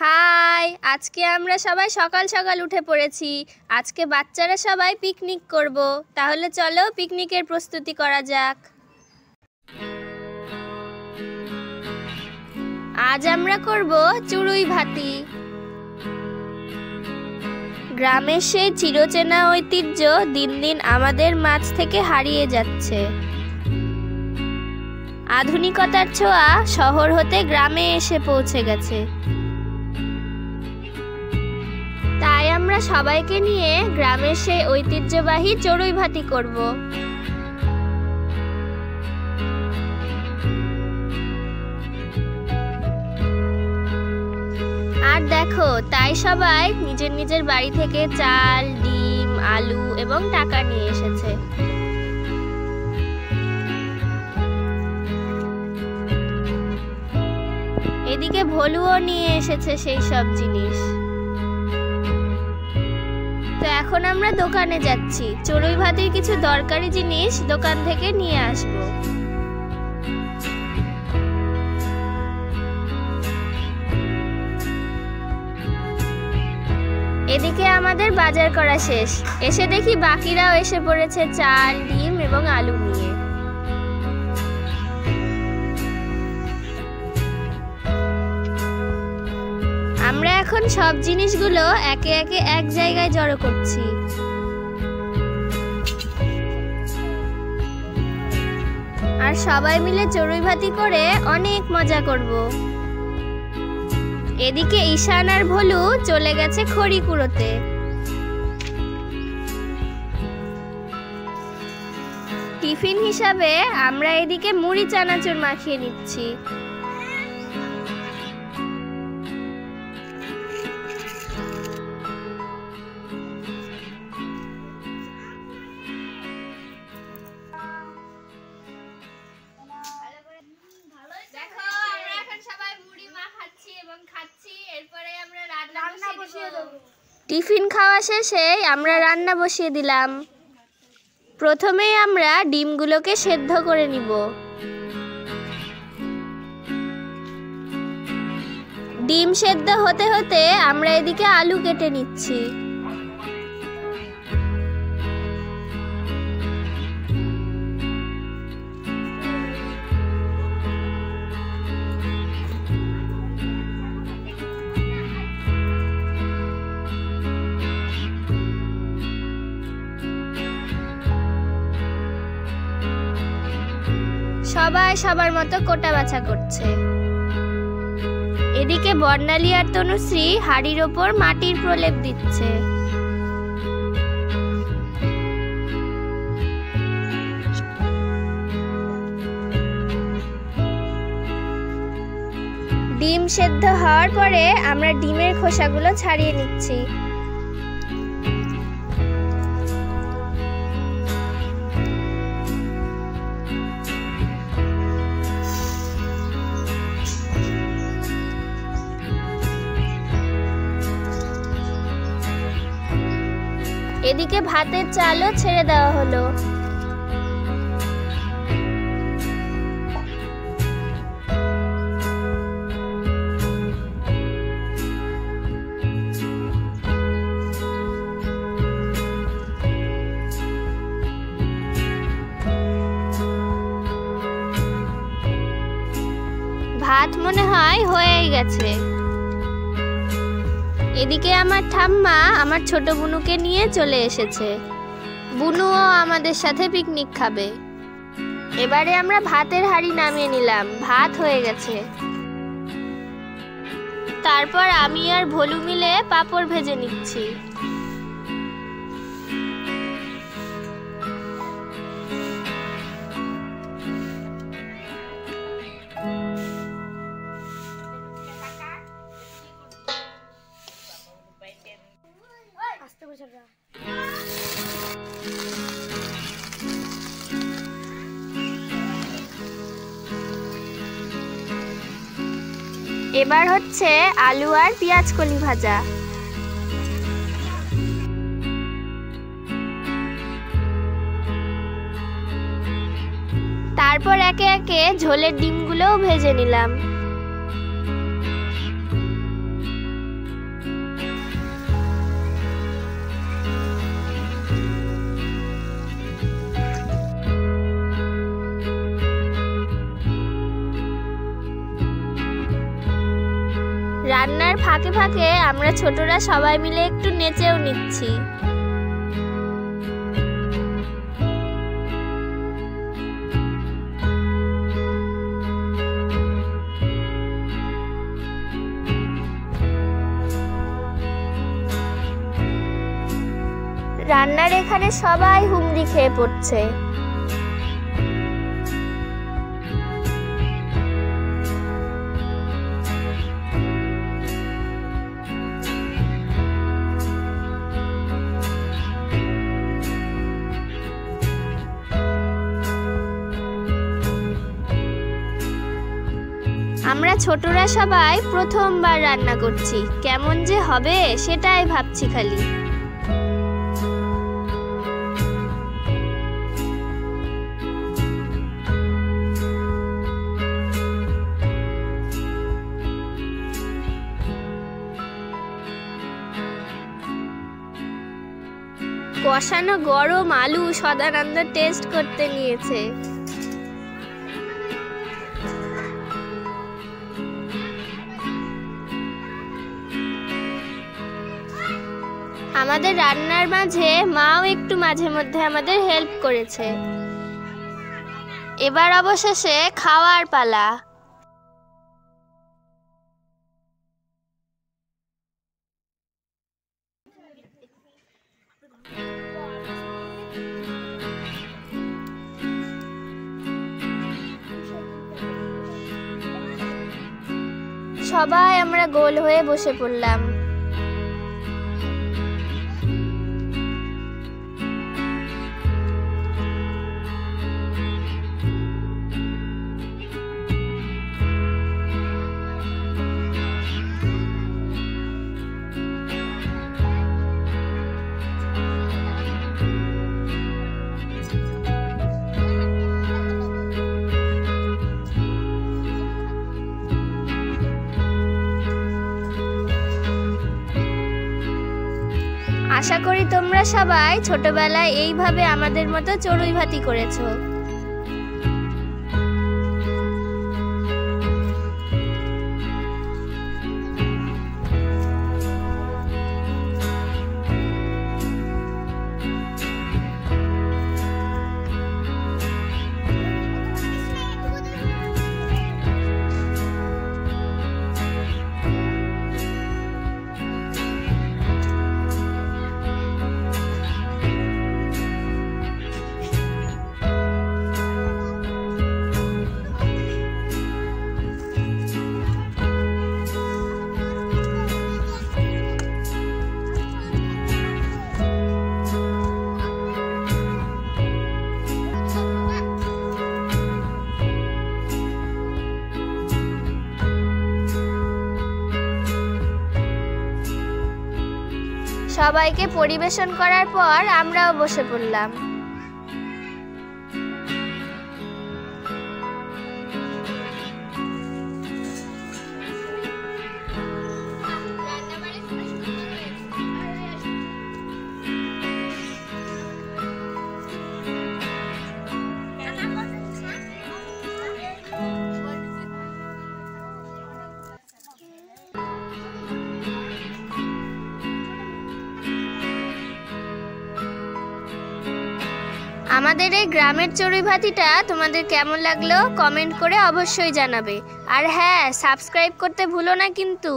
High, আজকে আমরা সবাই সকাল সকাল উঠে পড়েছি। আজকে বাচ্চারা সবাই পিকনিক করব। তাহলে চলো পিকনিকের প্রস্তুতি করা যাক। আজ আমরা করব চড়ুই ভাতি। গ্রামের সেই চিরচেনা ঐতিহ্য দিন দিন আমাদের মাঝ থেকে হারিয়ে যাচ্ছে। আধুনিকতার ছোঁয়া শহর হতে গ্রামে এসে পৌঁছে গেছে। তাই আমরা সবাইকে নিয়ে গ্রামের সেই ঐতিহ্যবাহী চড়ুই ভাতি করব। আর দেখো, তাই সবাই নিজের নিজের বাড়ি থেকে চাল, ডিম, আলু এবং টাকা নিয়ে এসেছে। এদিকে ভলুও নিয়ে এসেছে সেই সব জিনিস। তো এখন আমরা দোকানে যাচ্ছি, চড়ুই ভাতির কিছু দরকারি জিনিস দোকান থেকে নিয়ে আসব। এদিকে আমাদের বাজার করা শেষ। এসে দেখি বাকিরাও এসে পড়েছে চাল, ডিম এবং আলু নিয়ে। আমরা এখন সব জিনিসগুলো একে একে এক জায়গায় জড়ো করছি। আর সবাই মিলে চড়ুই ভাতি করে অনেক মজা করব। এদিকে ঈশান আর ভলু চলে গেছে খড়ি কুড়োতে। টিফিন হিসাবে আমরা এদিকে মুড়ি চানাচুর মাখিয়ে নিচ্ছি। টিফিন খাওয়া শেষে আমরা রান্না বসিয়ে দিলাম। প্রথমেই আমরা ডিমগুলোকে সেদ্ধ করে নিব। ডিম সেদ্ধ হতে হতে আমরা এদিকে আলু কেটে নিচ্ছি। সবাই সবার মতো কোটা বাছা করছে। এদিকে বর্ণালী আর তনুশ্রী হাড়ির ওপর মাটির প্রলেপ দিচ্ছে। ডিম সেদ্ধ হওয়ার পরে আমরা ডিমের খোসাগুলো ছাড়িয়ে নিচ্ছি। এদিকে ভাতের চালও ছেড়ে দেওয়া হলো। ভাত মনে হয় হয়েই গেছে। এদিকে আমার ঠাম্মা আমার ছোট বুনুকে নিয়ে চলে এসেছে। বুনুও আমাদের সাথে পিকনিক খাবে। এবারে আমরা ভাতের হাঁড়ি নামিয়ে নিলাম। ভাত হয়ে গেছে। তারপর আমি আর ভলু মিলে পাঁপড় ভেজে নিচ্ছি। এবার হচ্ছে আলু আর পেঁয়াজ কলি ভাজা। তারপর একে একে ঝোলের ডিমগুলোও ভেজে নিলাম। রান্নার ফাঁকে ফাঁকে আমরা ছোটরা সবাই মিলে একটু নেচেও নিচ্ছি। রান্নার এখানে সবাই হুমড়ি খেয়ে পড়ছে। আমরা ছোটরা সবাই প্রথমবার রান্না করছি, কেমন যে হবে সেটাই ভাবছি খালি। কষানো গরম আলু সদানন্দ টেস্ট করতে নিয়েছে। আমাদের রান্নার মাঝে মাও একটু মাঝে মধ্যে আমাদের হেল্প করেছে। এবার অবশেষে খাওয়ার পালা। সবাই আমরা গোল হয়ে বসে পড়লাম। আশা করি তোমরা সবাই ছোটবেলায় এইভাবে আমাদের মতো চড়ুই ভাতি করেছো। সবাইকে পরিবেশন করার পর আমরাও বসে পড়লাম। আমাদের এই গ্রামের চড়ুই ভাতিটা তোমাদের কেমন লাগলো কমেন্ট করে অবশ্যই জানাবে। আর হ্যাঁ, সাবস্ক্রাইব করতে ভুলো না কিন্তু।